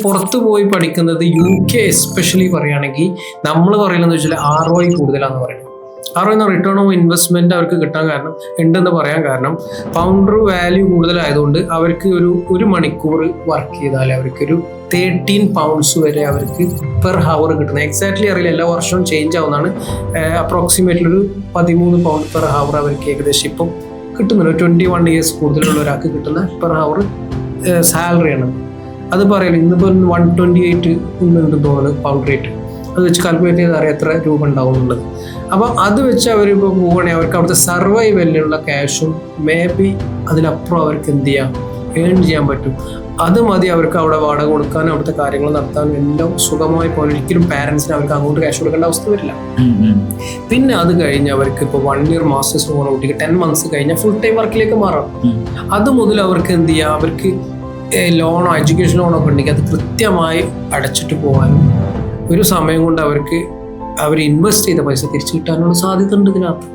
പുറത്തു പോയി പഠിക്കുന്നത് UK എസ്പെഷ്യലി പറയുകയാണെങ്കിൽ നമ്മൾ പറയുന്നത് വെച്ചാൽ ROI കൂടുതലാണെന്ന് പറയുന്നത്. ROI എന്ന റിട്ടേൺ ഓഫ് ഇൻവെസ്റ്റ്മെന്റ് അവർക്ക് കിട്ടാൻ കാരണം ഉണ്ടെന്ന് പറയാൻ കാരണം ഫൗണ്ടർ വാല്യൂ കൂടുതലായതുകൊണ്ട് അവർക്ക് ഒരു മണിക്കൂർ വർക്ക് ചെയ്താൽ അവർക്കൊരു 13 pounds വരെ അവർക്ക് പെർ ഹവർ കിട്ടുന്നത്. എക്സാക്ട്ലി അറിയില്ല, എല്ലാ വർഷവും ചേഞ്ച് ആവുന്നതാണ്. അപ്രോക്സിമേറ്റ്ലി ഒരു 13 pound പെർ ഹവർ അവർക്ക് ഏകദേശം ഇപ്പം കിട്ടുന്നുണ്ട്. 21 years കൂടുതലുള്ള ഒരാൾക്ക് കിട്ടുന്ന പെർ ഹവർ സാലറിയാണ്. അത് പറയല്ലോ ഇന്നിപ്പോൾ 128 ഉണ്ടെന്ന് തോന്നുന്നത് പൗണ്ട് റേറ്റ്. അത് വെച്ച് കാൽക്കുലേറ്റ് ചെയ്ത് അറിയാം എത്ര രൂപ ഉണ്ടാവും എന്നുള്ളത്. അപ്പം അത് വെച്ച് അവരിപ്പോൾ പോവുകയാണെങ്കിൽ അവർക്ക് അവിടുത്തെ സർവൈവലിനുള്ള ക്യാഷും മേ ബി അതിലപ്പുറം അവർക്ക് എന്ത് ചെയ്യാം, ഏൺ ചെയ്യാൻ പറ്റും. അത് മതി അവർക്ക് അവിടെ വാടക കൊടുക്കാനും അവിടുത്തെ കാര്യങ്ങൾ നടത്താനും എല്ലാം സുഖമായി പോലെ. ഒരിക്കലും പാരൻസിന് അവർക്ക് അങ്ങോട്ട് ക്യാഷ് കൊടുക്കേണ്ട അവസ്ഥ വരില്ല. പിന്നെ അത് കഴിഞ്ഞ് അവർക്ക് ഇപ്പോൾ 1 year മാസ്റ്റേഴ്സ് പോകുന്ന കുട്ടിക്ക് 10 months കഴിഞ്ഞാൽ ഫുൾ ടൈം വർക്കിലേക്ക് മാറാം. അത് മുതൽ അവർക്ക് എന്ത് ചെയ്യാം, അവർക്ക് ലോണോ എഡ്യൂക്കേഷൻ ലോണോ ഒക്കെ ഉണ്ടെങ്കിൽ അത് കൃത്യമായി അടച്ചിട്ട് പോകാനും ഒരു സമയം കൊണ്ട് അവർ ഇൻവെസ്റ്റ് ചെയ്ത പൈസ തിരിച്ചു കിട്ടാനുള്ള സാധ്യത ഉണ്ട് ഇതിനകത്ത്.